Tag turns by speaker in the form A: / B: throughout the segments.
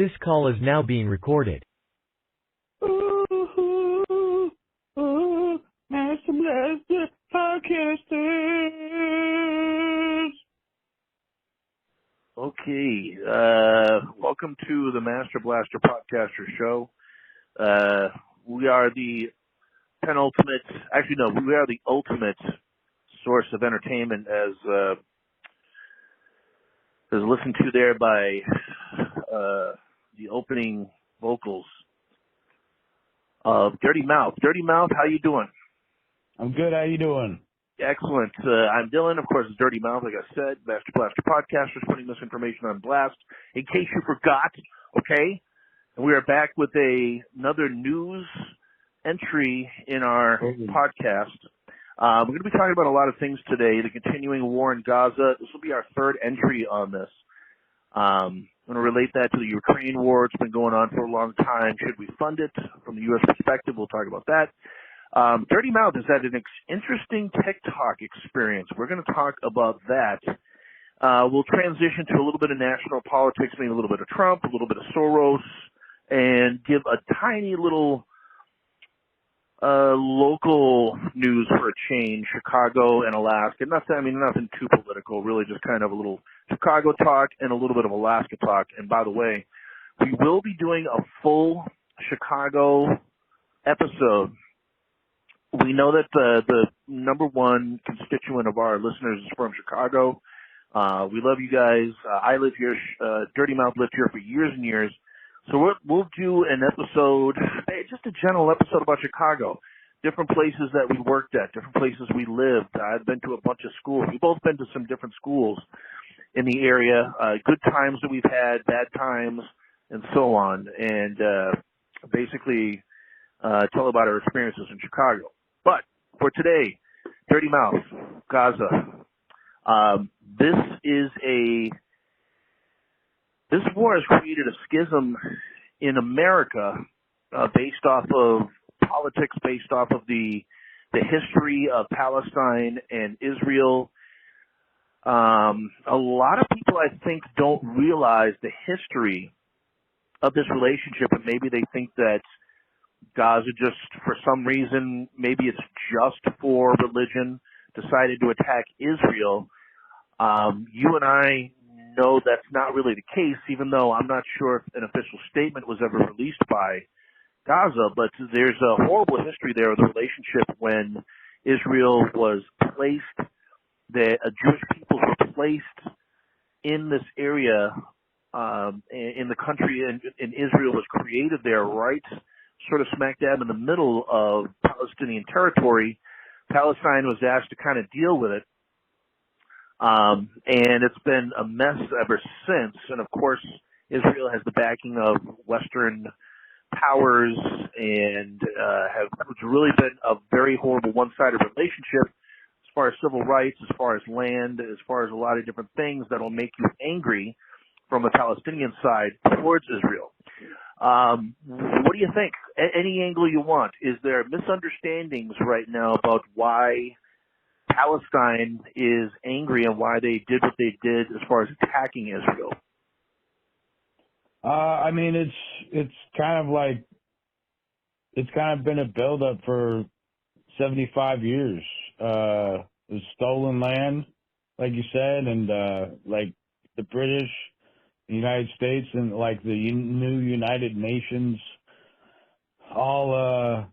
A: This call is now being recorded.
B: Ooh, Master Blaster Podcasters.
C: Okay, welcome to the Master Blaster Podcaster Show. We are the we are the ultimate source of entertainment as listened to there by the opening vocals of Dirty Mouth. Dirty Mouth, how you doing?
B: I'm good. How you doing?
C: Excellent. I'm Dylan. Of course, it's Dirty Mouth, like I said. Master Blaster Podcasters, putting this information on blast in case you forgot, okay? And we are back with another news entry in our podcast. We're going to be talking about a lot of things today. The continuing war in Gaza. This will be our third entry on this. I'm going to relate that to the Ukraine war. It's been going on for a long time. Should we fund it? From the U.S. perspective, we'll talk about that. Dirty Mouth has had an interesting TikTok experience. We're going to talk about that. We'll transition to a little bit of national politics, maybe a little bit of Trump, a little bit of Soros, and give a tiny little local news for a change, Chicago and Alaska. Nothing too political, really just kind of a little Chicago talk and a little bit of Alaska talk. And by the way, we will be doing a full Chicago episode. We know that the number one constituent of our listeners is from Chicago. We love you guys. I live here. Dirty Mouth lived here for years and years. So we'll do an episode, just a general episode about Chicago, different places that we worked at, different places we lived. I've been to a bunch of schools. We've both been to some different schools in the area, good times that we've had, bad times, and so on. And basically tell about our experiences in Chicago. But for today, Dirty Mouth, Gaza. This war has created a schism in America based off of politics, based off of the history of Palestine and Israel. A lot of people, I think, don't realize the history of this relationship, and maybe they think that Gaza just, for some reason, maybe it's just for religion, decided to attack Israel. You and I know that's not really the case, even though I'm not sure if an official statement was ever released by Gaza, but there's a horrible history there of the relationship when Israel was placed, the Jewish peoples were placed in this area, in the country, and Israel was created there, right sort of smack dab in the middle of Palestinian territory. Palestine was asked to kind of deal with it. And it's been a mess ever since. And of course, Israel has the backing of Western powers and it's really been a very horrible one-sided relationship as far as civil rights, as far as land, as far as a lot of different things that'll make you angry from the Palestinian side towards Israel. What do you think? Any angle you want. Is there misunderstandings right now about why Palestine is angry and why they did what they did as far as attacking Israel?
B: It's kind of been a buildup for 75 years. It was stolen land, like you said, and like the British, the United States, and like the new United Nations all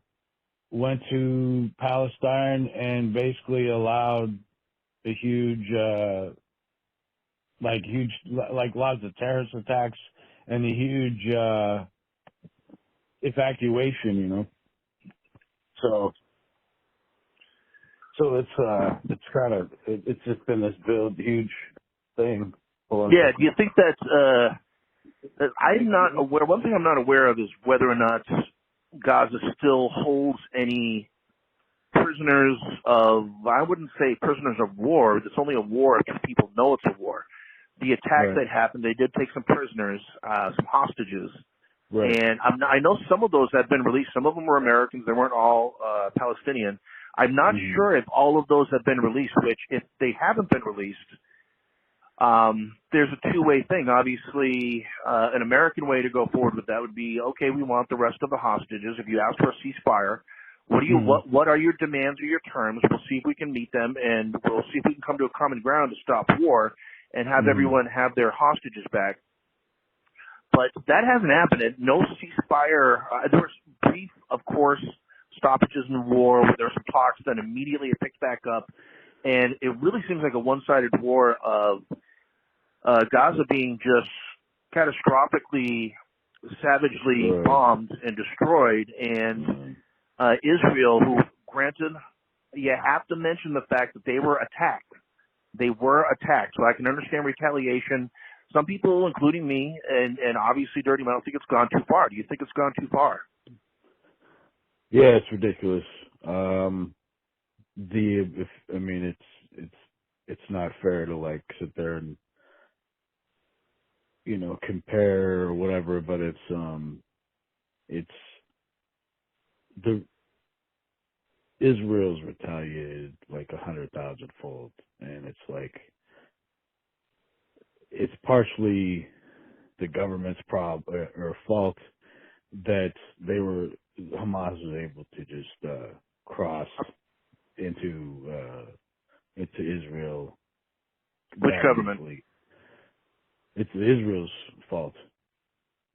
B: went to Palestine and basically allowed the lots of terrorist attacks and the huge evacuation, So it's just been this huge thing.
C: Yeah, do you think that I'm not aware, one thing I'm not aware of is whether or not Gaza still holds any prisoners of, I wouldn't say prisoners of war. It's only a war if people know it's a war. The attack that happened, they did take some prisoners, some hostages. Right. And I know some of those have been released. Some of them were Americans. They weren't all Palestinian. I'm not sure if all of those have been released, which if they haven't been released, there's a two-way thing. Obviously, an American way to go forward with that would be, okay, we want the rest of the hostages. If you ask for a ceasefire, what are your demands or your terms? We'll see if we can meet them, and we'll see if we can come to a common ground to stop war and have everyone have their hostages back. But that hasn't happened. No ceasefire. There was brief, of course, stoppages in the war. There were some talks, then immediately it picked back up. And it really seems like a one-sided war of Gaza being just catastrophically, savagely bombed and destroyed. And Israel, who, granted, you have to mention the fact that they were attacked. They were attacked. So I can understand retaliation. Some people, including me, and obviously Dirty Mouth, think it's gone too far. Do you think it's gone too far?
B: Yeah, it's ridiculous. It's not fair to like sit there and compare or whatever, but it's the Israel's retaliated like 100,000-fold, and it's like it's partially the government's problem or fault that Hamas was able to just cross into Israel.
C: Which government?
B: Easily. It's Israel's fault.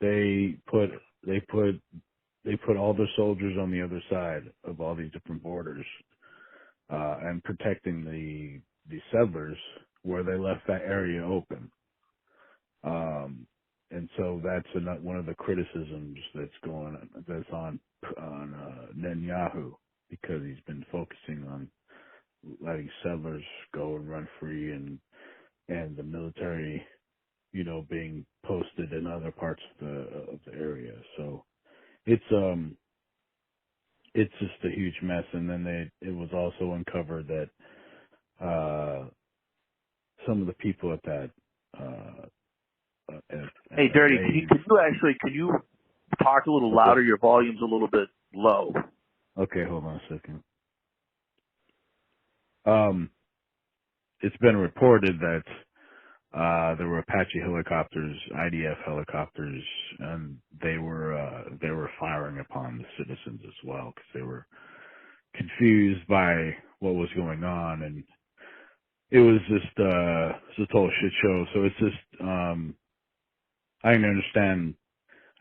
B: They put all their soldiers on the other side of all these different borders, and protecting the settlers where they left that area open. And so that's one of the criticisms that's on Netanyahu, because he's been focusing on letting settlers go and run free, and the military, being posted in other parts of the area. So it's just a huge mess. And then it was also uncovered that some of the people at that
C: hey, Dirty, can you talk a little louder? Your volume's a little bit low.
B: Okay, hold on a second. It's been reported that there were Apache helicopters, IDF helicopters, and they were firing upon the citizens as well, because they were confused by what was going on, and it was just a total shit show. So it's just I can understand,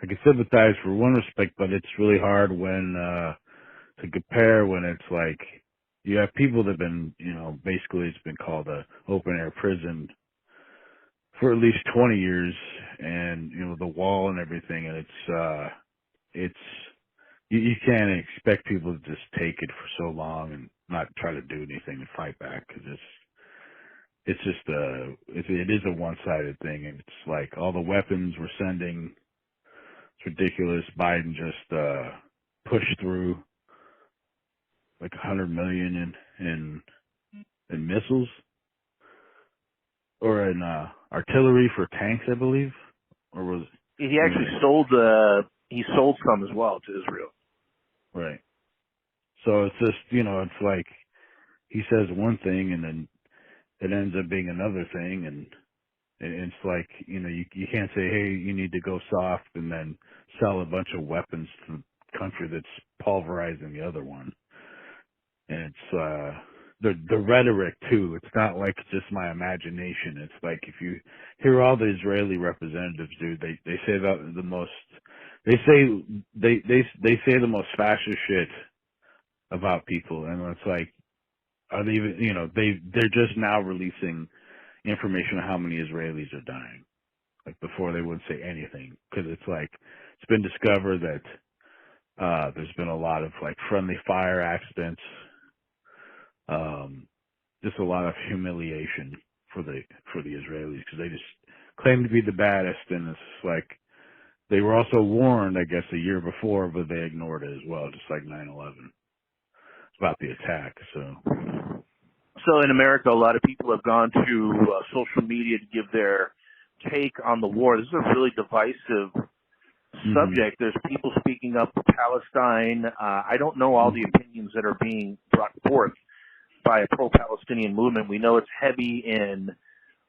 B: I can sympathize for one respect, but it's really hard when to compare when it's like you have people that have been, basically it's been called a open air prison for at least 20 years, and the wall and everything, and it's you can't expect people to just take it for so long and not try to do anything and fight back, because it is a one-sided thing, and it's like all the weapons we're sending, it's ridiculous. Biden just pushed through like 100 million in missiles, or in artillery for tanks, I believe, or was
C: he actually sold some as well to Israel.
B: Right. So it's just it's like he says one thing and then it ends up being another thing, and it's like you can't say, hey, you need to go soft and then sell a bunch of weapons to the country that's pulverizing the other one. And it's the rhetoric too. It's not like just my imagination. It's like if you hear all the Israeli representatives do, they say that they say the most fascist shit about people, and it's like, are they even they're just now releasing information on how many Israelis are dying. Like before they wouldn't say anything, because it's like it's been discovered that there's been a lot of like friendly fire accidents. Just a lot of humiliation for the Israelis, because they just claim to be the baddest, and it's like they were also warned, I guess, a year before, but they ignored it as well, just like 9/11 about the attack.
C: So in America, a lot of people have gone to social media to give their take on the war. This is a really divisive subject. There's people speaking up for Palestine. I don't know all the opinions that are being brought forth by a pro-Palestinian movement. We know it's heavy in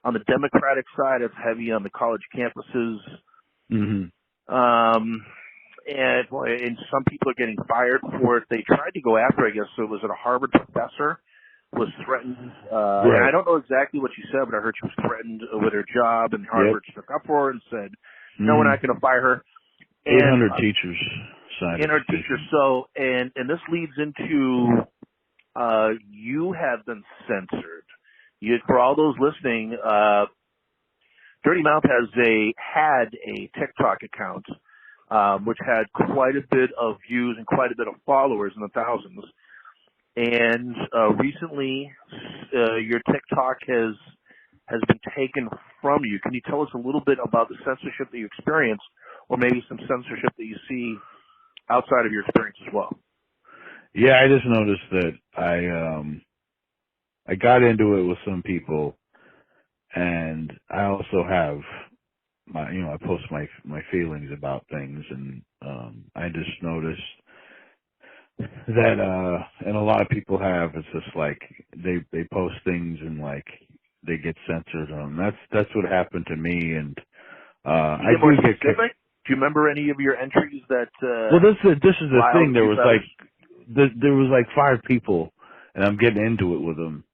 C: On the Democratic side, it's heavy on the college campuses.
B: Hmm.
C: And some people are getting fired for it. They tried to go after, I guess, so it was a Harvard professor was threatened. And I don't know exactly what she said, but I heard she was threatened with her job, and Harvard stuck up for her and said, no, we're not going to fire her.
B: 800 teachers signed
C: in our teachers. So, and this leads into, you have been censored. For all those listening, Dirty Mouth had a TikTok account, which had quite a bit of views and quite a bit of followers in the thousands. And recently, your TikTok has been taken from you. Can you tell us a little bit about the censorship that you experienced, or maybe some censorship that you see outside of your experience as well?
B: Yeah, I just noticed that I got into it with some people, and I also have I post my feelings about things, and I just noticed that and a lot of people have, it's just like they post things and like they get censored on. That's what happened to me, and I do get
C: specific. Do you remember any of your entries that
B: well, this is the thing. There was like 5 people, and I'm getting into it with them,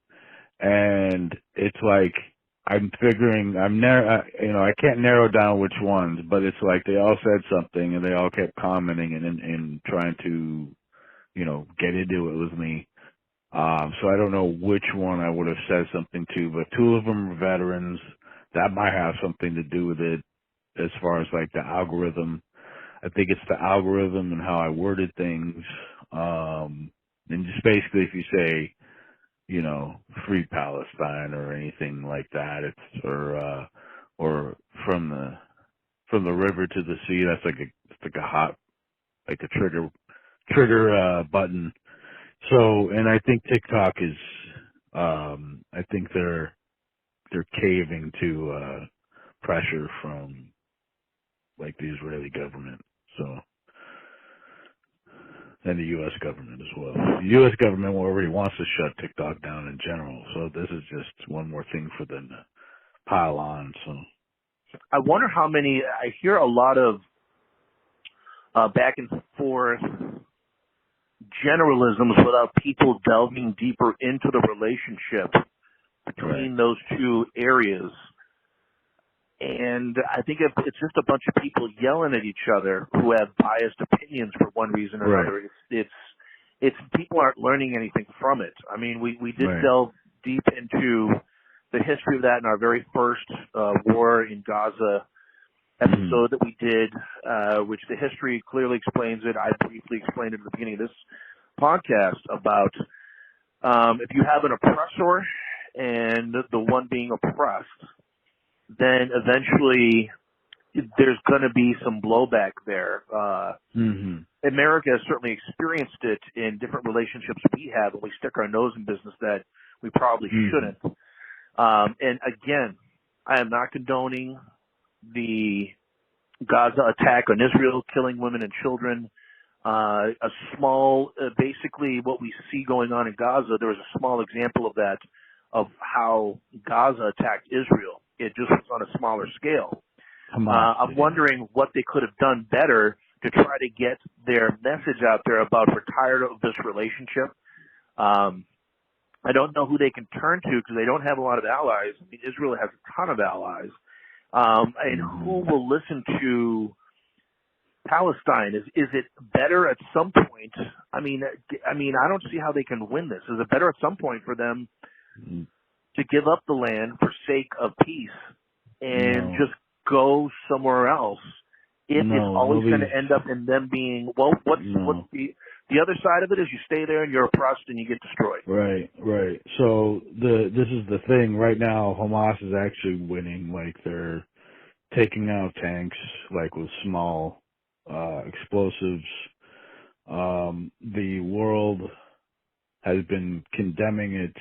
B: and it's like I'm figuring I can't narrow down which ones, but it's like they all said something and they all kept commenting and trying to get into it with me. So I don't know which one I would have said something to, but 2 of them are veterans. That might have something to do with it as far as like the algorithm. I think it's the algorithm and how I worded things. And just basically if you say, free Palestine or anything like that, it's or from the river to the sea, that's like a hot, like a trigger button. So, and I think TikTok is I think they're caving to pressure from like the Israeli government. So, and the U.S. government as well. The U.S. government already wants to shut TikTok down in general, so this is just one more thing for them to pile on. So,
C: I wonder how many. I hear a lot of back and forth generalisms without people delving deeper into the relationship between those 2 areas. And I think it's just a bunch of people yelling at each other who have biased opinions for one reason or another. It's people aren't learning anything from it. I mean, we did delve deep into the history of that in our very first war in Gaza episode that we did, which the history clearly explains it. I briefly explained it at the beginning of this podcast about if you have an oppressor and the one being oppressed, then eventually there's going to be some blowback there. America has certainly experienced it in different relationships we have, and we stick our nose in business that we probably shouldn't. And again, I am not condoning the Gaza attack on Israel, killing women and children. Basically what we see going on in Gaza, there was a small example of that, of how Gaza attacked Israel. It just was on a smaller scale. I'm wondering what they could have done better to try to get their message out there about we're tired of this relationship. I don't know who they can turn to because they don't have a lot of allies. I mean, Israel has a ton of allies. And who will listen to Palestine? Is it better at some point? I mean, I don't see how they can win this. Is it better at some point for them to give up the land for sake of peace and just go somewhere else? If it's always going to end up in them being, what's the other side of it is you stay there and you're oppressed and you get destroyed.
B: Right. So this is the thing. Right now, Hamas is actually winning. Like they're taking out tanks, like with small explosives. The world has been condemning it,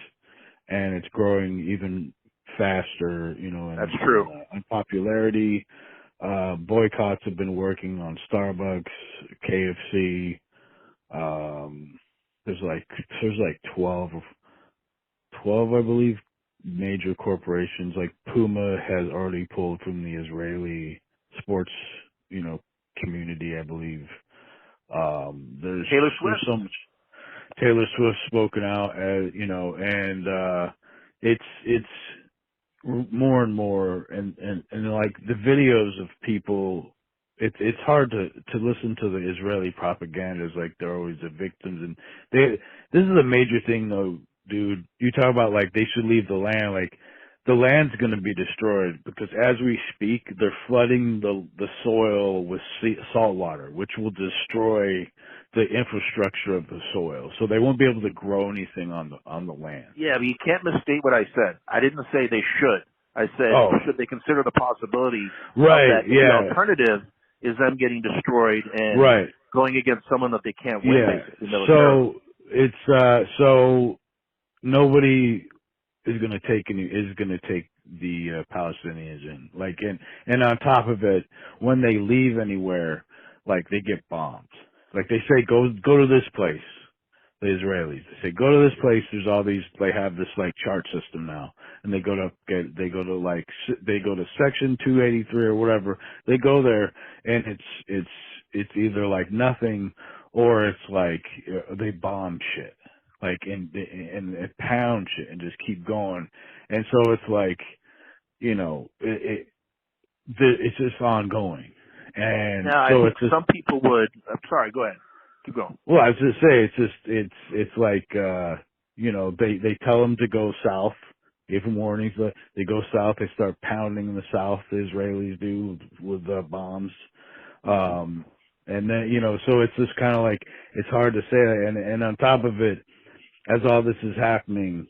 B: and it's growing even faster.
C: That's true.
B: In popularity. Boycotts have been working on Starbucks, KFC. There's like 12, I believe, major corporations like Puma has already pulled from the Israeli sports, community, I believe.
C: Taylor
B: There's
C: Swift.
B: so much. Taylor Swift spoken out, and it's more and more, and like the videos of people. It's hard to listen to the Israeli propaganda as like they're always the victims, and this is a major thing though, dude. You talk about like they should leave the land, like the land's going to be destroyed because as we speak, they're flooding the soil with salt water, which will destroy the infrastructure of the soil, so they won't be able to grow anything on the land.
C: Yeah, but you can't misstate what I said. I didn't say they should. I said, should they consider the possibility of that?
B: Yeah.
C: The alternative is them getting destroyed and going against someone that they can't win, basically, militarily.
B: So it's so nobody is going to take the Palestinians in. Like, and on top of it, when they leave anywhere, like they get bombed. Like they say, go to this place. The Israelis, they say, go to this place. There's all these. They have this like chart system now, and they go to section 283 or whatever. They go there, and it's either like nothing, or it's like they bomb shit, like and pound shit, and just keep going. And so it's like, it's just ongoing. And
C: now,
B: so
C: I think
B: it's just,
C: some people would. I'm sorry. Go ahead. Keep going.
B: well, I was just say it's like they tell them to go south, give them warnings. They go south, they start pounding in the south. The Israelis do with bombs, and then so it's just kind of like it's hard to say. And on top of it, as all this is happening,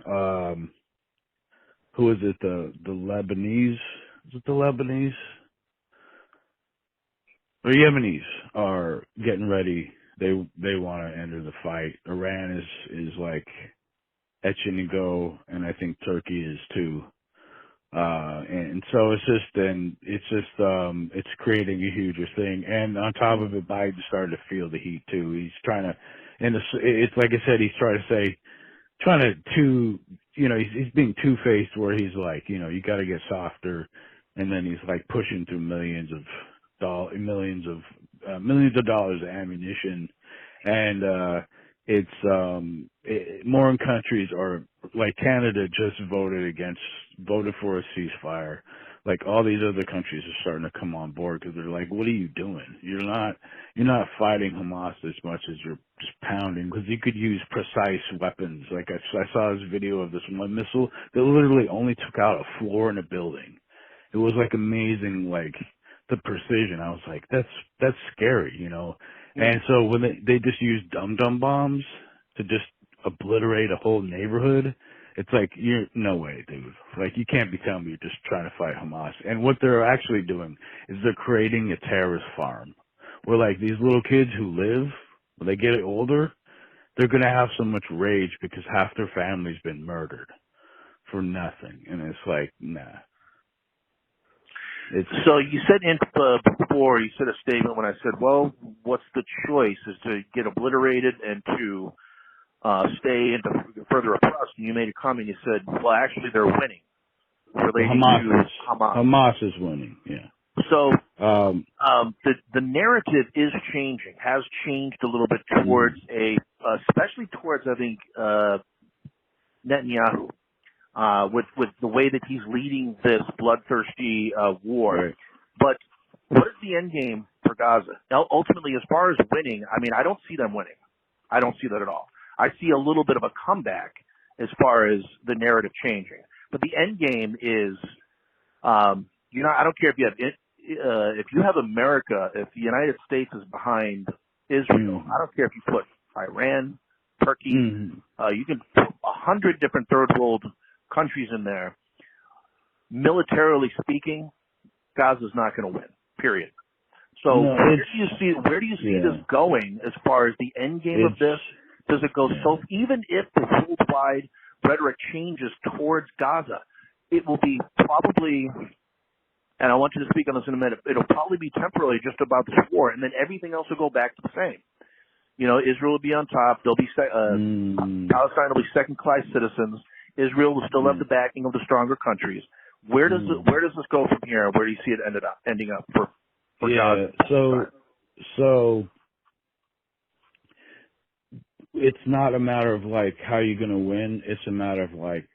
B: who is it? The Lebanese? Is it the Lebanese? The Yemenis are getting ready. They want to enter the fight. Iran is like etching to go, and I think Turkey is too. And so it's creating a huger thing. And on top of it, Biden started to feel the heat too. He's trying to, and it's like I said, he's he's being two-faced where he's like, you got to get softer, and then he's like pushing through millions of dollars of ammunition, and more countries are like Canada just voted for a ceasefire. Like all these other countries are starting to come on board because they're like, what are you doing? You're not fighting Hamas as much as you're just pounding, because you could use precise weapons. Like I saw this video of this one missile that literally only took out a floor in a building. It was like amazing, like the precision. I was like, that's scary, And so when they just use dum-dum bombs to just obliterate a whole neighborhood, it's like, no way, dude. Like, you can't be telling me you're just trying to fight Hamas. And what they're actually doing is they're creating a terrorist farm where, like, these little kids who live, when they get older, they're going to have so much rage because half their family's been murdered for nothing. And it's like, nah.
C: So you said before, you said a statement when I said, well, what's the choice? Is to get obliterated and to stay and to further oppress? And you made a comment, you said, well, actually they're winning relating to Hamas.
B: Hamas is winning, yeah.
C: So the narrative is changing, has changed a little bit towards especially towards, I think, Netanyahu. With the way that he's leading this bloodthirsty war.
B: Right.
C: But what is the end game for Gaza? Now, ultimately, as far as winning, I mean, I don't see them winning. I don't see that at all. I see a little bit of a comeback as far as the narrative changing. But the end game is, I don't care if you have America, if the United States is behind Israel, I don't care if you put Iran, Turkey, you can put 100 different third world countries in there. Militarily speaking, Gaza's not going to win. Period. So where do you see this going as far as the end game of this? Does it go so? Even if the worldwide rhetoric changes towards Gaza, it will be probably, and I want you to speak on this in a minute, it'll probably be temporarily just about this war, and then everything else will go back to the same. Israel will be on top. They'll be Palestine will be second-class citizens. Israel will still have the backing of the stronger countries. Where does this go from here? Where do you see it ending up for
B: yeah,
C: God?
B: so it's not a matter of like how you're gonna win. It's a matter of like,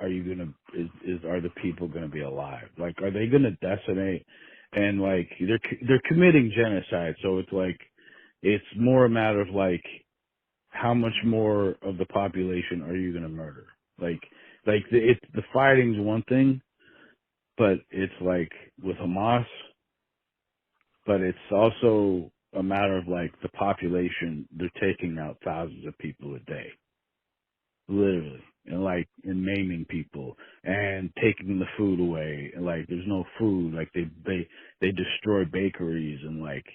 B: are the people gonna be alive? Like, are they gonna decimate? And like they're committing genocide. So it's like it's more a matter of like how much more of the population are you gonna murder? The fighting's one thing, but it's like with Hamas, but it's also a matter of like the population. They're taking out thousands of people a day, literally, and maiming people and taking the food away. And like, there's no food. Like they destroy bakeries and like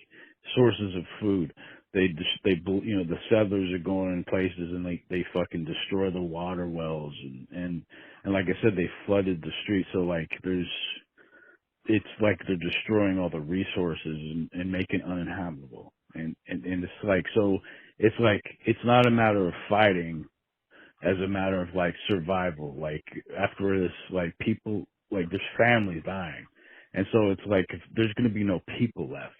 B: sources of food. The settlers are going in places and they fucking destroy the water wells and like I said, they flooded the streets. So like it's like they're destroying all the resources and making it uninhabitable. And it's like, so it's like, it's not a matter of fighting as a matter of like survival. Like after this, like people, like there's families dying. And so it's like, there's going to be no people left.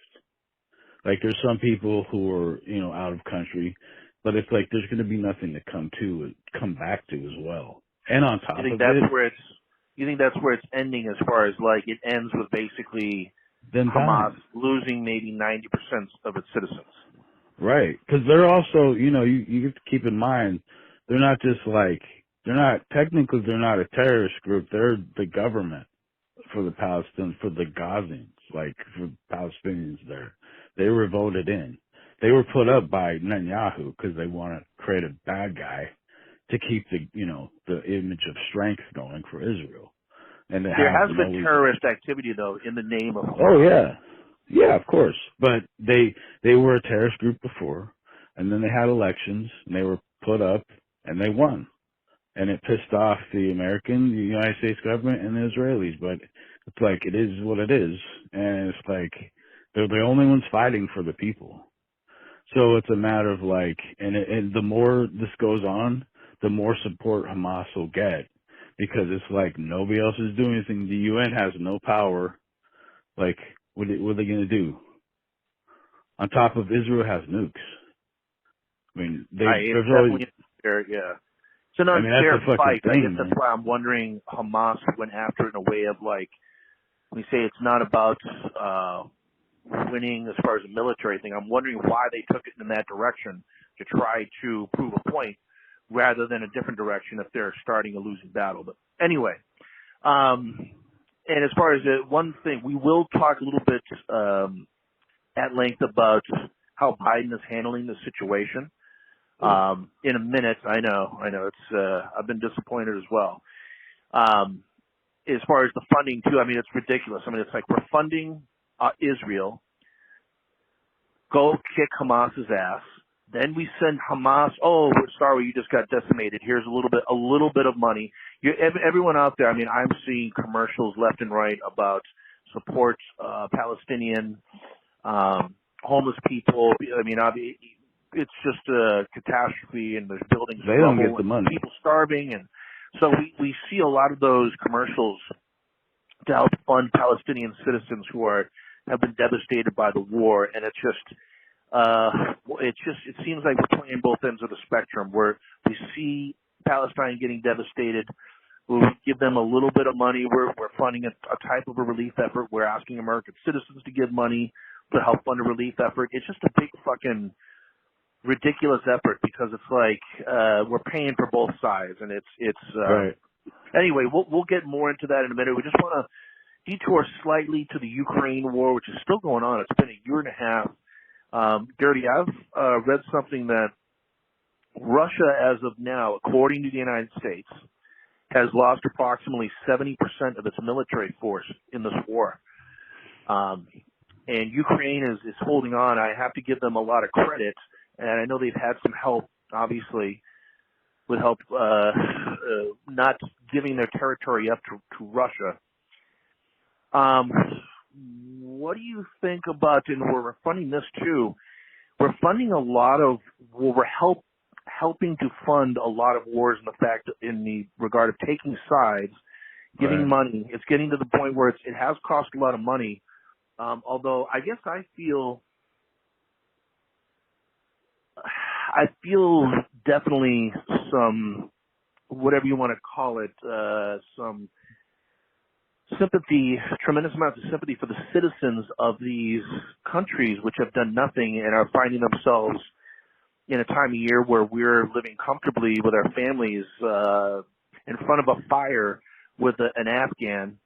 B: Like there's some people who are, out of country, but it's like, there's going to be nothing to come back to as well. And on top of it,
C: you think that's where it's ending, as far as like it ends with basically Hamas losing maybe 90% of its citizens?
B: Right. Because they're also, you have to keep in mind, they're not a terrorist group. They're the government for the Palestinians, for the Gazans, like for Palestinians there. They were voted in. They were put up by Netanyahu because they want to create a bad guy to keep the image of strength going for Israel. And
C: there has been terrorist activity though in the name of Hamas.
B: Oh yeah. Yeah, of course. But they were a terrorist group before, and then they had elections and they were put up and they won. And it pissed off the United States government and the Israelis, but it's like, it is what it is. And it's like, they're the only ones fighting for the people. So it's a matter of like, and the more this goes on, the more support Hamas will get, because it's like nobody else is doing anything. The UN has no power. Like, what are they going to do? On top of Israel has nukes. I mean,
C: it's an unfair fight.
B: Thing,
C: I guess that's why I'm wondering Hamas went after it in a way of like, we say it's not about winning as far as a military thing. I'm wondering why they took it in that direction to try to prove a point rather than a different direction if they're starting a losing battle. But anyway, and as far as one thing, we will talk a little bit at length about how Biden is handling the situation. In a minute. I know it's, I've been disappointed as well. As far as the funding too, I mean, it's ridiculous. I mean, it's like we're funding Israel, go kick Hamas's ass. Then we send Hamas, oh, we're sorry, you just got decimated. Here's a little bit of money. Everyone out there, I mean, I'm seeing commercials left and right about support Palestinian homeless people. I mean, it's just a catastrophe, and there's buildings
B: they don't get the money,
C: people starving, and so we see a lot of those commercials to help fund Palestinian citizens who have been devastated by the war, and it seems like we're playing both ends of the spectrum, where we see Palestine getting devastated. We give them a little bit of money. We're funding a type of a relief effort. We're asking American citizens to give money to help fund a relief effort. It's just a big fucking ridiculous effort, because it's like we're paying for both sides, and it's
B: right. Anyway,
C: we'll get more into that in a minute. We just want to detour slightly to the Ukraine war, which is still going on. It's been a year and a half. Gertie, I've read something that Russia, as of now, according to the United States, has lost approximately 70% of its military force in this war. And Ukraine is holding on. I have to give them a lot of credit, and I know they've had some help, obviously, with help not giving their territory up to Russia. What do you think about, and we're funding this too, we're funding a lot of, we're helping to fund a lot of wars in the fact in the regard of taking sides, giving
B: Right.
C: money. It's getting to the point where it has cost a lot of money. Although I guess I feel definitely some, whatever you want to call it, some sympathy, tremendous amounts of sympathy for the citizens of these countries which have done nothing and are finding themselves in a time of year where we're living comfortably with our families in front of a fire with an Afghan,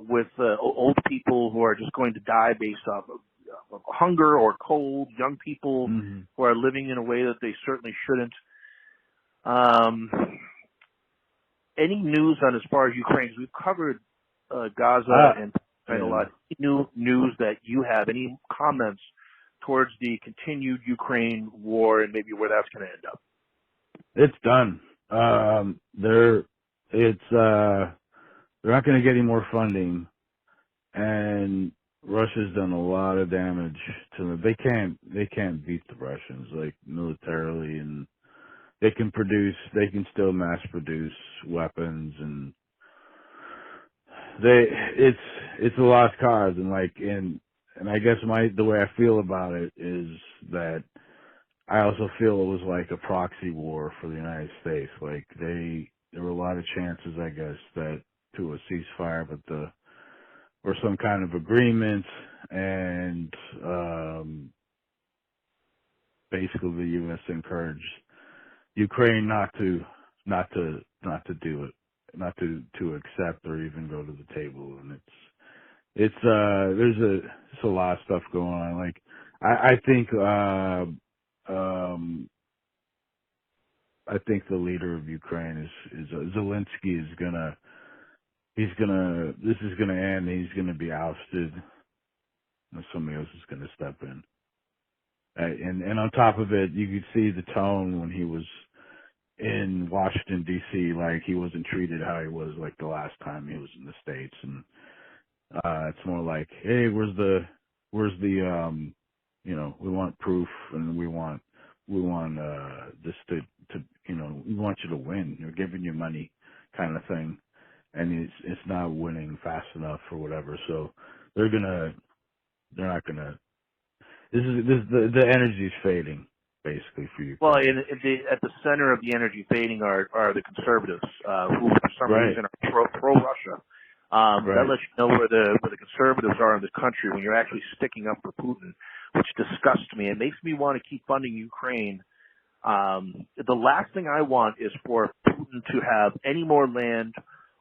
C: with old people who are just going to die based off of hunger or cold, young people who are living in a way that they certainly shouldn't. Any news on as far as Ukraine? 'Cause we've covered Gaza and a lot. Any new news that you have? Any comments towards the continued Ukraine war and maybe where that's going to end up?
B: It's done. They're not going to get any more funding, and Russia's done a lot of damage to them. They can't beat the Russians, like, militarily, and they can still mass produce weapons, and it's a lost cause, and I guess the way I feel about it is that I also feel it was like a proxy war for the United States. Like, there were a lot of chances, I guess, to a ceasefire, or some kind of agreement, and basically the U.S. encouraged Ukraine not to do it, not to accept or even go to the table, and there's a lot of stuff going on. Like, I think the leader of Ukraine is Zelensky this is gonna end. He's gonna be ousted, and somebody else is gonna step in. And on top of it, you could see the tone when he was in Washington D.C. Like, he wasn't treated how he was like the last time he was in the States, and it's more like, hey, where's the we want proof, and we want this to we want you to win. We're giving you money, kind of thing, and it's not winning fast enough or whatever. So they're not gonna. The energy's fading, basically, for you.
C: Well, at the center of the energy fading are the conservatives, who for some reason are pro Russia. That lets you know where the conservatives are in the country when you're actually sticking up for Putin, which disgusts me. It makes me want to keep funding Ukraine. The last thing I want is for Putin to have any more land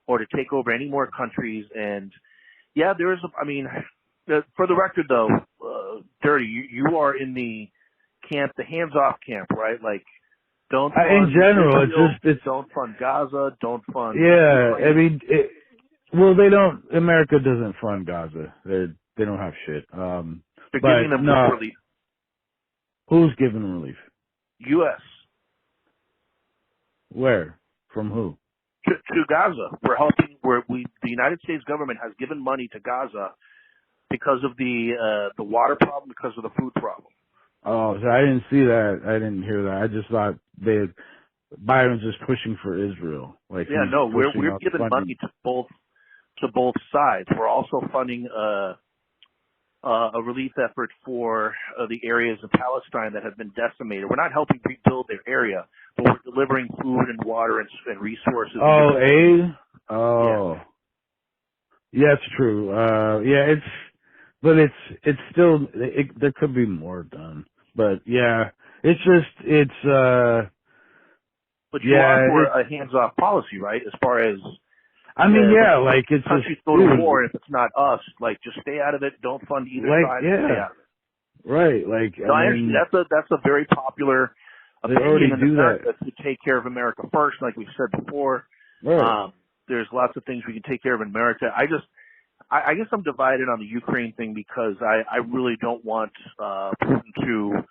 C: or to take over any more countries. And yeah, for the record though, Dirty, you are in the camp, the hands-off camp, right? Like, don't fund
B: in general,
C: Israel, don't fund Gaza, don't fund
B: Ukraine.
C: I mean,
B: they don't. America doesn't fund Gaza. They don't have shit.
C: They're giving them relief.
B: Who's giving them relief?
C: U.S.
B: Where? From who?
C: To Gaza. We're helping. The United States government has given money to Gaza because of the water problem, because of the food problem.
B: Oh, so I didn't see that. I didn't hear that. I just thought Biden's just pushing for Israel. Like,
C: yeah, no, we're giving money to both sides. We're also funding a relief effort for the areas of Palestine that have been decimated. We're not helping rebuild their area, but we're delivering food and water and resources.
B: Oh, aid? Oh. Yeah, it's true. It's still, there could be more done. But yeah, but
C: you are for a hands-off policy, right? As far as
B: like, it's
C: countries
B: just
C: go to war if it's not us. Like, just stay out of it. Don't fund either side.
B: Yeah,
C: stay out of it.
B: Right. Like,
C: that's a very popular opinion in America to take care of America first, like we said before.
B: Right.
C: There's lots of things we can take care of in America. I guess I'm divided on the Ukraine thing because I really don't want Putin to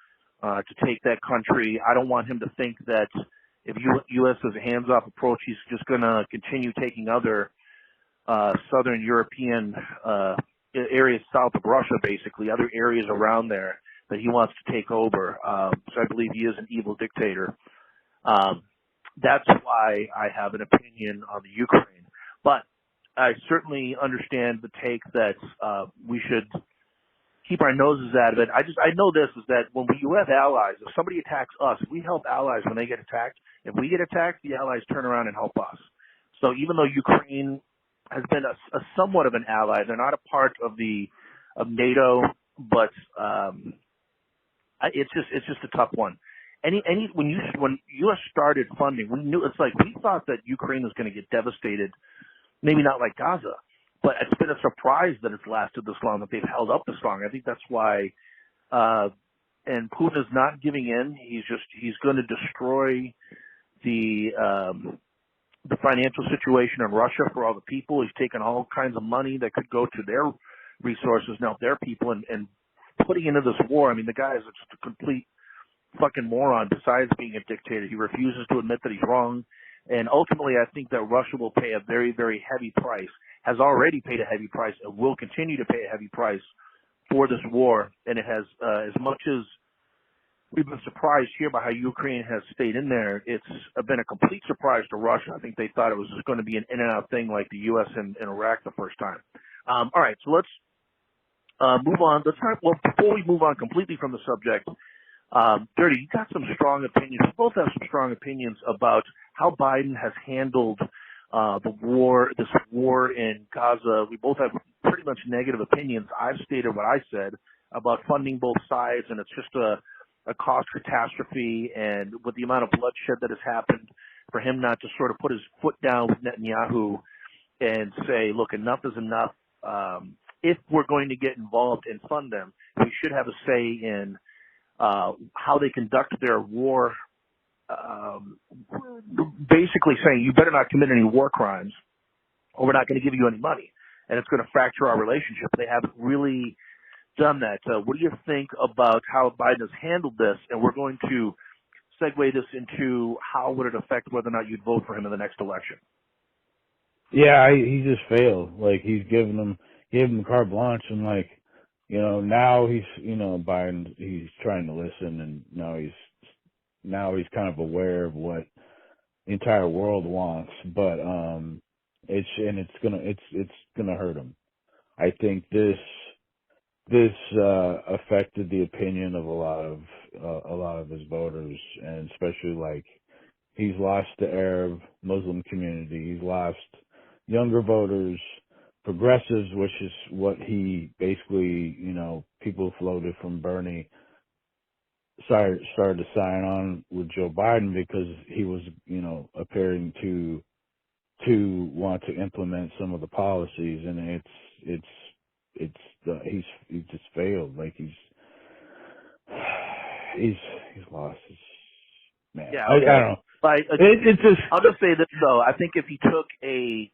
C: take that country. I don't want him to think that if U.S. has a hands-off approach, he's just going to continue taking other southern European areas south of Russia, basically, other areas around there that he wants to take over. So I believe he is an evil dictator. Um, that's why I have an opinion on the Ukraine. But I certainly understand the take that we should keep our noses out of it. I know this is that when you have allies, if somebody attacks us, we help allies when they get attacked. If we get attacked, the allies turn around and help us. So even though Ukraine has been a somewhat of an ally, they're not a part of NATO, but it's just a tough one. When U.S. started funding, we thought that Ukraine was going to get devastated. Maybe not like Gaza, but it's been a surprise that it's lasted this long, that they've held up this long. I think that's why, and Putin is not giving in. He's going to destroy the financial situation in Russia for all the people. He's taken all kinds of money that could go to their resources, now their people, and putting into this war. I mean, the guy is just a complete fucking moron. Besides being a dictator, he refuses to admit that he's wrong. And ultimately, I think that Russia will pay a very, very heavy price, has already paid a heavy price, and will continue to pay a heavy price for this war. And it has, as much as we've been surprised here by how Ukraine has stayed in there, it's been a complete surprise to Russia. I think they thought it was just going to be an in-and-out thing like the U.S. in Iraq the first time. All right, so let's move on. Before we move on completely from the subject, Dirty, you got some strong opinions. We both have some strong opinions about how Biden has handled this war in Gaza. We both have pretty much negative opinions. I've stated what I said about funding both sides, and it's just a cost catastrophe, and with the amount of bloodshed that has happened, for him not to sort of put his foot down with Netanyahu and say, look, enough is enough. If we're going to get involved and fund them, we should have a say in how they conduct their war, basically saying you better not commit any war crimes or we're not going to give you any money, and it's going to fracture our relationship. They haven't really done that. What do you think about how Biden has handled this? And we're going to segue this into how would it affect whether or not you'd vote for him in the next election.
B: Yeah, he just failed. Like, he's gave him carte blanche, and like, now Biden, he's trying to listen, and now he's kind of aware of what the entire world wants, but it's gonna hurt him. I think this affected the opinion of a lot of his voters, and especially like he's lost the Arab Muslim community, he's lost younger voters, progressives, which is what he basically, people floated from Bernie started to sign on with Joe Biden because he was, appearing to want to implement some of the policies, and he's just failed. Like he's lost his man.
C: Yeah,
B: okay. I don't know.
C: I'll just say this though. I think if he took a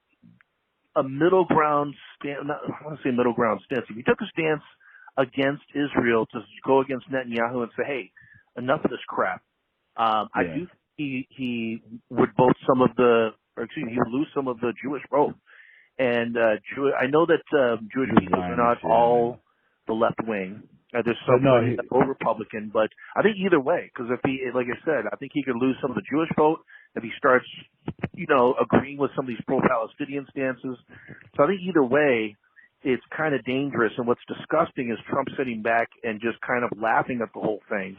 C: middle ground stance, I want to say middle ground stance. If he took a stance against Israel to go against Netanyahu and say, "Hey, enough of this crap," I do think he would vote he would lose some of the Jewish vote. And I know that Jewish people are not all the left wing. There's some that go Republican, but I think either way, because if he, like I said, I think he could lose some of the Jewish vote if he starts, agreeing with some of these pro-Palestinian stances. So I think either way, it's kind of dangerous. And what's disgusting is Trump sitting back and just kind of laughing at the whole thing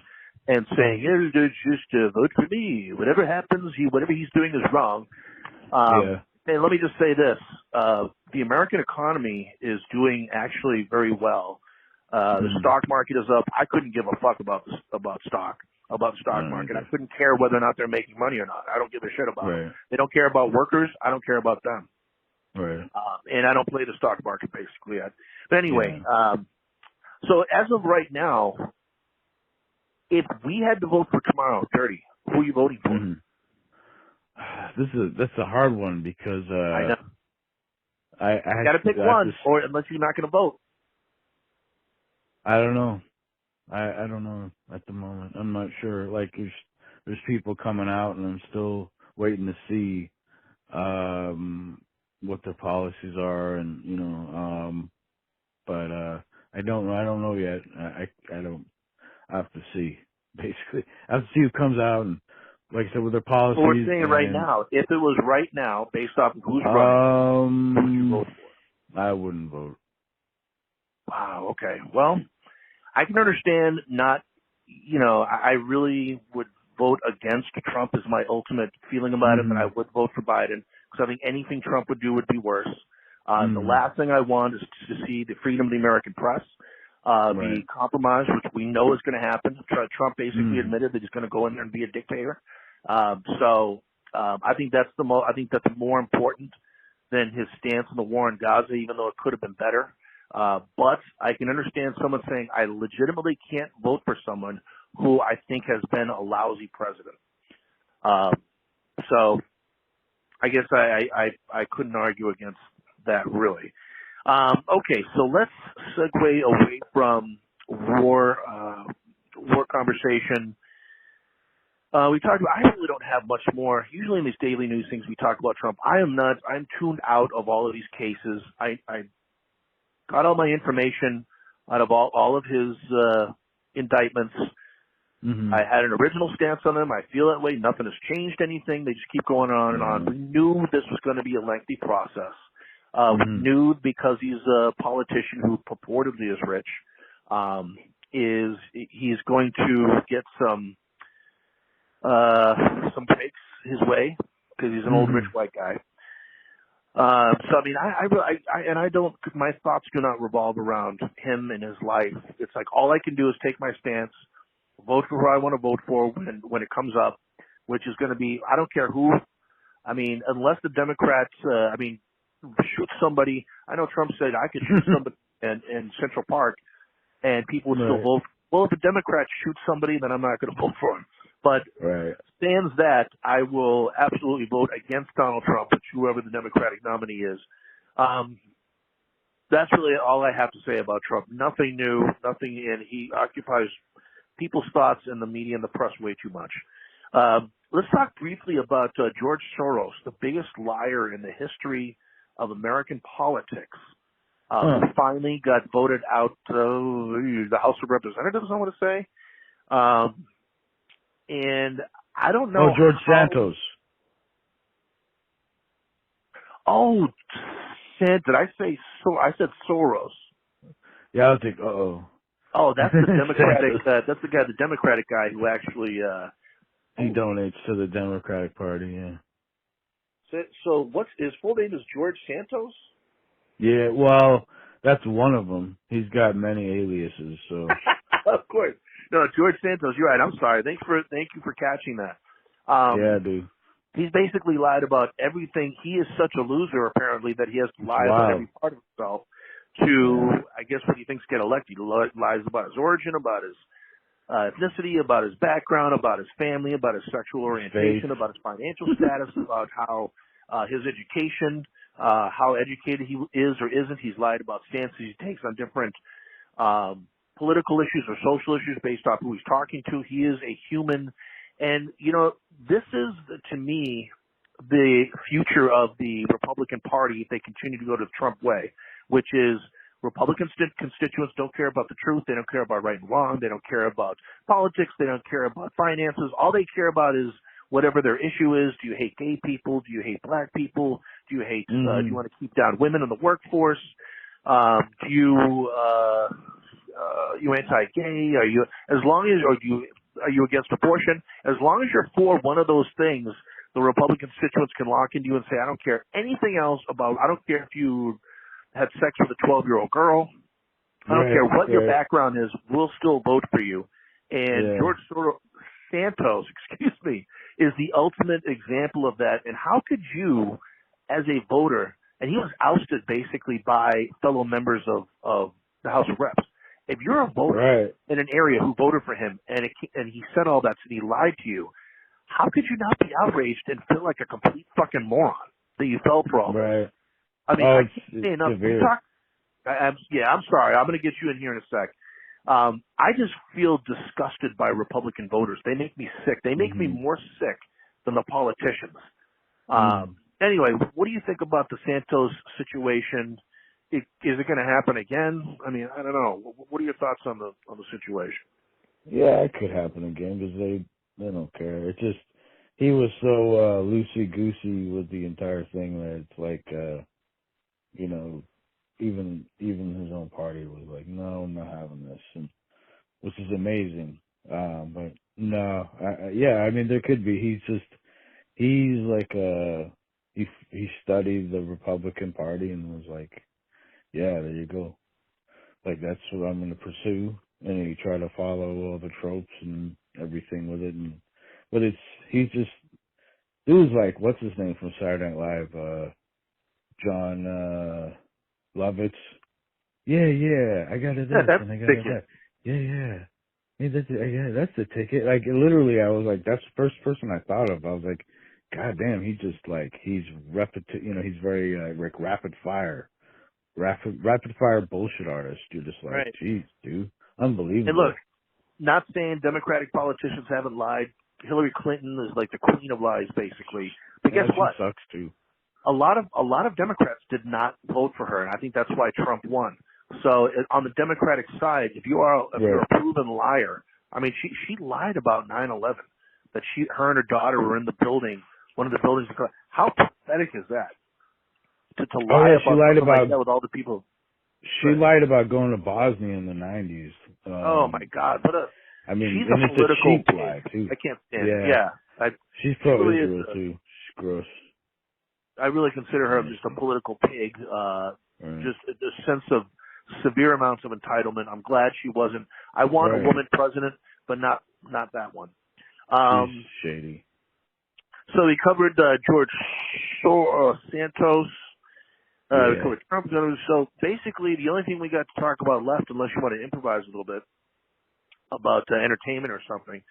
C: and saying, just vote for me. Whatever happens, whatever he's doing is wrong. And let me just say this. The American economy is doing actually very well. The stock market is up. I couldn't give a fuck about the stock market. I couldn't care whether or not they're making money or not. I don't give a shit about it. They don't care about workers. I don't care about them.
B: Right.
C: And I don't play the stock market basically. But anyway, so as of right now, if we had to vote for tomorrow, 30, who are you voting for?
B: Mm-hmm. That's a hard one because
C: I know.
B: I
C: got to pick one, or unless you're not going to vote.
B: I don't know. I don't know at the moment. I'm not sure. Like there's people coming out, and I'm still waiting to see what their policies are, and but I don't know yet. I have to see. Basically, I have to see who comes out and like I said, with their
C: Well, we're
B: policies.
C: saying right
B: And
C: now, if it was right now, based off of who's running, who would you vote for?
B: I wouldn't vote.
C: Wow. Okay. Well, I can understand not. I really would vote against Trump is my ultimate feeling about it, but I would vote for Biden because I think anything Trump would do would be worse. The last thing I want is to see the freedom of the American press be compromised, which we know is going to happen. Trump basically admitted that he's going to go in there and be a dictator. I think that's I think that's more important than his stance on the war in Gaza, even though it could have been better. But I can understand someone saying I legitimately can't vote for someone who I think has been a lousy president. So I guess I couldn't argue against that really. Okay, so let's segue away from war conversation. We talked about, I really don't have much more. Usually in these daily news things we talk about Trump. I'm tuned out of all of these cases. I got all my information out of all of his indictments. I had an original stance on them. I feel that way. Nothing has changed anything. They just keep going on and on. We knew this was going to be a lengthy process. We knew because he's a politician who purportedly is rich, he's going to get some breaks his way because he's an old rich white guy. So I mean, I don't. My thoughts do not revolve around him and his life. It's like all I can do is take my stance, vote for who I want to vote for when it comes up, which is going to be I don't care who. I mean, unless the Democrats, shoot somebody. I know Trump said I could shoot somebody in Central Park, and people would still vote. Well, if a Democrat shoots somebody, then I'm not going to vote for him. But stands that, I will absolutely vote against Donald Trump, whoever the Democratic nominee is. That's really all I have to say about Trump. Nothing new, nothing, and he occupies people's thoughts and the media and the press way too much. Let's talk briefly about George Soros, the biggest liar in the history of American politics. Who finally got voted out the House of Representatives, I want to say. And I don't know.
B: Oh, George Santos.
C: Oh, did I say so? I said Soros.
B: Yeah, I was like, uh-oh.
C: Oh, that's the Democratic. That's the Democratic guy who actually.
B: He donates to the Democratic Party. Yeah.
C: So what's his full name? Is George Santos?
B: Yeah, well, that's one of them. He's got many aliases, so.
C: Of course. No, George Santos, you're right. I'm sorry. Thank you for catching that.
B: Yeah, dude.
C: He's basically lied about everything. He is such a loser, apparently, that he has to lie about every part of himself to, I guess, what he thinks get elected. He lies about his origin, about his ethnicity, about his background, about his family, about his sexual orientation, about his financial status, about how his education, how educated he is or isn't. He's lied about stances he takes on different political issues or social issues based off who he's talking to. He is a human. And, this is, to me, the future of the Republican Party if they continue to go to the Trump way, which is Republican constituents don't care about the truth. They don't care about right and wrong. They don't care about politics. They don't care about finances. All they care about is whatever their issue is. Do you hate gay people? Do you hate black people? Do you hate, do you want to keep down women in the workforce? Do you, you anti-gay? Are you against abortion? As long as you're for one of those things, the Republican constituents can lock into you and say, I don't care anything else about, I don't care if you had sex with a 12-year-old girl. I don't care what your background is. We'll still vote for you. And George Santos, is the ultimate example of that. And how could you, as a voter, and he was ousted basically by fellow members of the House of Reps. If you're a voter in an area who voted for him and he said all that and he lied to you, how could you not be outraged and feel like a complete fucking moron that you fell for all this? I mean, I can't say enough. I'm sorry. I'm going to get you in here in a sec. I just feel disgusted by Republican voters. They make me sick. They make me more sick than the politicians. Anyway, what do you think about the Santos situation? Is it going to happen again? I mean, I don't know. What are your thoughts on the situation?
B: Yeah, it could happen again because they don't care. It's just he was so loosey goosey with the entire thing that it's like you know, even his own party was like, no, I'm not having this, and which is amazing. But no, yeah, I mean there could be. He's like he studied the Republican Party and was like, yeah, there you go. Like that's what I'm going to pursue, and he tried to follow all the tropes and everything with it. But he's just it was like what's his name from Saturday Night Live, John Lovitz. Yeah, I got it
C: Yeah,
B: this
C: that's
B: and I got
C: the
B: it
C: ticket.
B: that. Yeah. Hey, that's the ticket. Like literally, I was like, that's the first person I thought of. I was like, God damn, he's just like he's he's very like rapid fire bullshit artist. You're just like,
C: Right.
B: geez, dude,
C: And look,
B: unbelievable.
C: not saying Democratic politicians haven't lied. Hillary Clinton is like the queen of lies, basically. But
B: Yeah,
C: guess
B: she
C: what?
B: sucks too.
C: A lot of Democrats did not vote for her, and I think that's why Trump won. So on the Democratic side, if you're
B: Right.
C: a proven liar, I mean, she lied about 9/11, that her and her daughter were in the building, one of the buildings. How pathetic is that? To
B: Oh
C: lie
B: yeah,
C: about something like that with all the people.
B: she lied about going to Bosnia in the '90s.
C: Oh my God!
B: I mean,
C: She's
B: and
C: a
B: it's a
C: political
B: cheap
C: pig.
B: lie too.
C: I can't stand it.
B: Yeah,
C: Yeah,
B: she's
C: she really is.
B: pro-Israel too. She's gross.
C: I really consider her just a
B: Honestly.
C: political pig.
B: Right.
C: Just a sense of severe amounts of entitlement. I'm glad she wasn't. I want a
B: Right.
C: woman president, but not that one.
B: She's shady.
C: So we covered George Santos. We
B: Yeah.
C: covered Trump. So basically, the only thing we got to talk about left, unless you want to improvise a little bit about entertainment or something,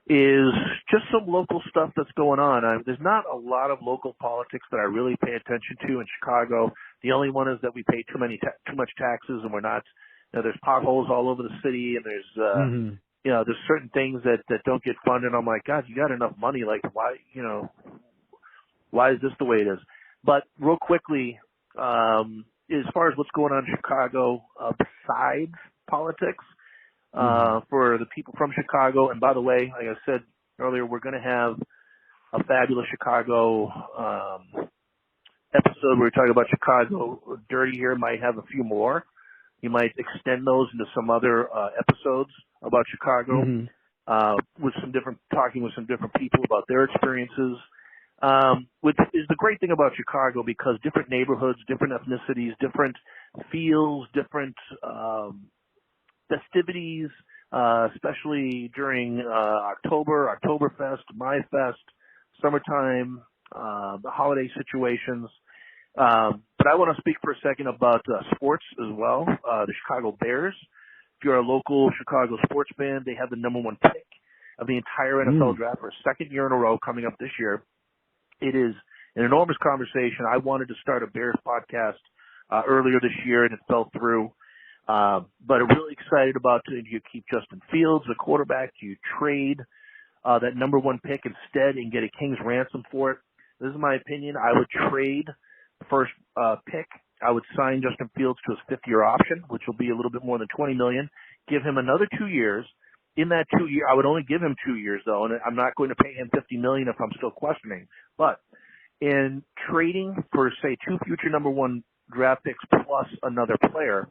C: is just some local stuff that's going on. There's not a lot of local politics that I really pay attention to in Chicago. The only one is that we pay too much taxes, and we're not. There's potholes all over the city, and
B: Mhm.
C: there's certain things that don't get funded. I'm like, God, you got enough money. Like, why is this the way it is? But real quickly, as far as what's going on in Chicago, besides politics,
B: Mhm.
C: for the people from Chicago. And by the way, like I said earlier, we're going to have a fabulous Chicago episode where we talk about Chicago. Dirty here might have a few more. You might extend those into some other episodes about Chicago,
B: Mhm.
C: talking with some different people about their experiences. Which is the great thing about Chicago, because different neighborhoods, different ethnicities, different feels, different festivities, especially during October, Oktoberfest, MaiFest, summertime, the holiday situations. But I want to speak for a second about sports as well. The Chicago Bears. If you're a local Chicago sports fan, they have the number one pick of the entire NFL draft for a second year in a row coming up this year. It is an enormous conversation. I wanted to start a Bears podcast earlier this year, and it fell through. But I'm really excited about it. Do you keep Justin Fields, the quarterback? Do you trade that number one pick instead and get a king's ransom for it? This is my opinion. I would trade the first pick. I would sign Justin Fields to his fifth-year option, which will be a little bit more than $20 million. Give him another 2 years. In that 2 year, I would only give him 2 years though, and I'm not going to pay him $50 million if I'm still questioning. But in trading for, say, 2 future number one draft picks plus another player,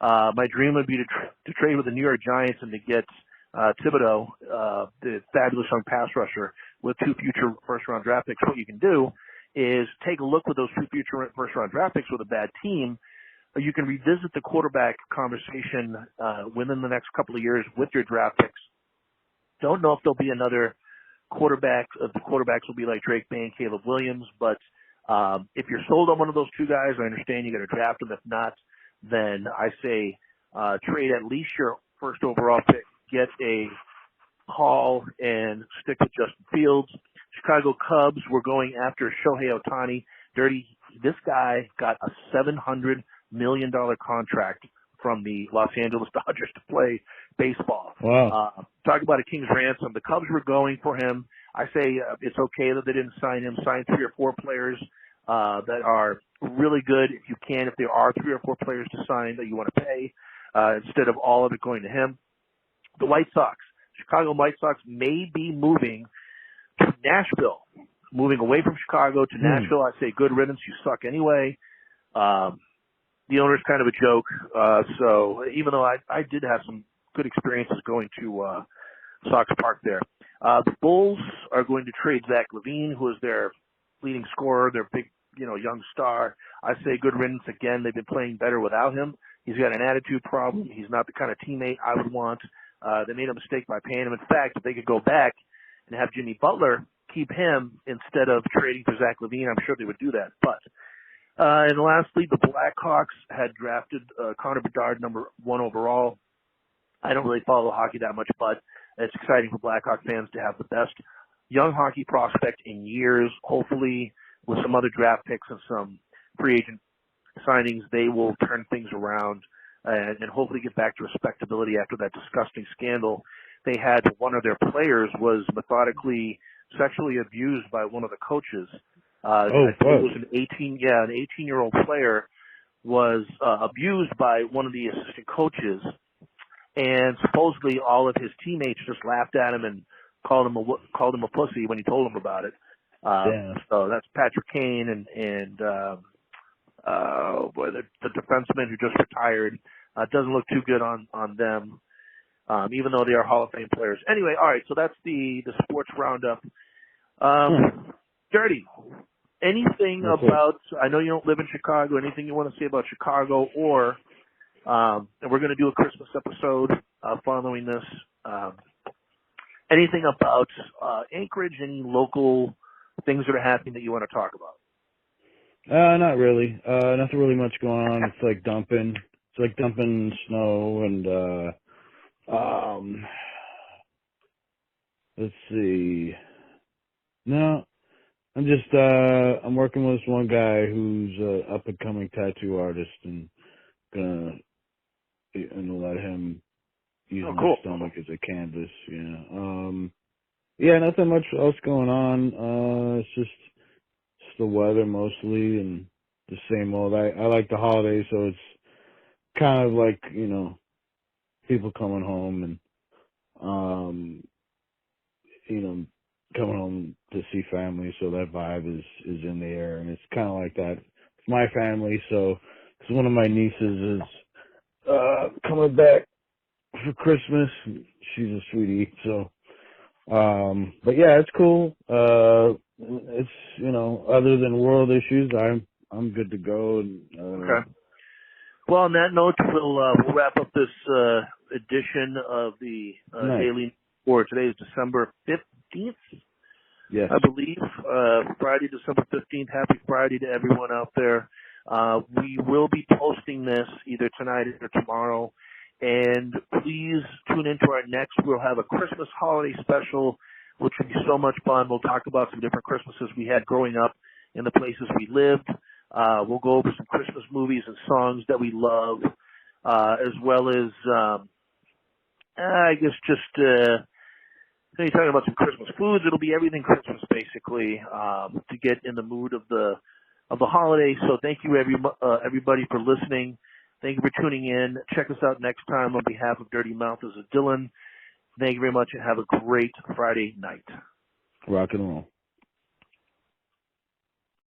C: my dream would be to trade with the New York Giants and to get Thibodeau, the fabulous young pass rusher, with 2 future first-round draft picks. What you can do is take a look with those 2 future first-round draft picks with a bad team. You can revisit the quarterback conversation within the next couple of years with your draft picks. Don't know if there'll be another quarterback. The quarterbacks will be like Drake May and Caleb Williams. But if you're sold on one of those 2 guys, I understand you got to draft them. If not, then I say trade at least your first overall pick, get a haul, and stick with Justin Fields. Chicago Cubs, we're going after Shohei Ohtani. Dirty, this guy got a $700 million contract from the Los Angeles Dodgers to play baseball.
B: Wow.
C: Talk about a king's ransom. The Cubs were going for him. I say it's okay that they didn't sign him. Sign 3 or 4 players that are really good if you can. If there are 3 or 4 players to sign that you want to pay, instead of all of it going to him. The White Sox. Chicago White Sox may be moving to Nashville. Moving away from Chicago to Nashville, I say good riddance. You suck anyway. The owner's kind of a joke. So even though I did have some good experiences going to Sox Park there. The Bulls are going to trade Zach LaVine, who is their leading scorer, their big, young star. I say good riddance again. They've been playing better without him. He's got an attitude problem. He's not the kind of teammate I would want. They made a mistake by paying him. In fact, if they could go back and have Jimmy Butler keep him instead of trading for Zach LaVine, I'm sure they would do that. But and lastly, the Blackhawks had drafted Connor Bedard, number 1 overall. I don't really follow hockey that much, but it's exciting for Blackhawk fans to have the best young hockey prospect in years. Hopefully, with some other draft picks and some free agent signings, they will turn things around and hopefully get back to respectability after that disgusting scandal they had. One of their players was methodically sexually abused by one of the coaches. It was an 18-year-old player was abused by one of the assistant coaches, and supposedly all of his teammates just laughed at him and called him a pussy when he told them about it. So that's Patrick Kane and the defenseman who just retired. Doesn't look too good on them, even though they are Hall of Fame players. Anyway, all right, so that's the sports roundup. Dirty, anything about, I know you don't live in Chicago, anything you want to say about Chicago, or, and we're going to do a Christmas episode following this, anything about Anchorage, any local things that are happening that you want to talk about?
B: Not really. Nothing really much going on. It's like dumping snow and, let's see. No, I'm working with this one guy who's an up and coming tattoo artist and gonna let him use my stomach as a canvas. Yeah, nothing much else going on. It's just the weather mostly and the same old. I like the holidays, so it's kind of like, people coming home and, coming home to see family. So that vibe is in the air, and it's kind of like that. It's my family. So, cause one of my nieces is, coming back for Christmas. She's a sweetie. So, but yeah, it's cool. It's, other than world issues, I'm good to go. And,
C: okay. Well, on that note, we'll wrap up this edition of the Daily Report. Today is December 15th.
B: Yes.
C: I believe. Friday, December 15th. Happy Friday to everyone out there. We will be posting this either tonight or tomorrow. And please tune into our next. We'll have a Christmas holiday special, which will be so much fun. We'll talk about some different Christmases we had growing up in the places we lived. We'll go over some Christmas movies and songs that we love, as well as, I guess just, you're talking about some Christmas foods. It'll be everything Christmas, basically, to get in the mood of the holiday. So thank you, everybody, for listening. Thank you for tuning in. Check us out next time on behalf of Dirty Mouth. This is Dylan. Thank you very much, and have a great Friday night.
B: Rock and roll.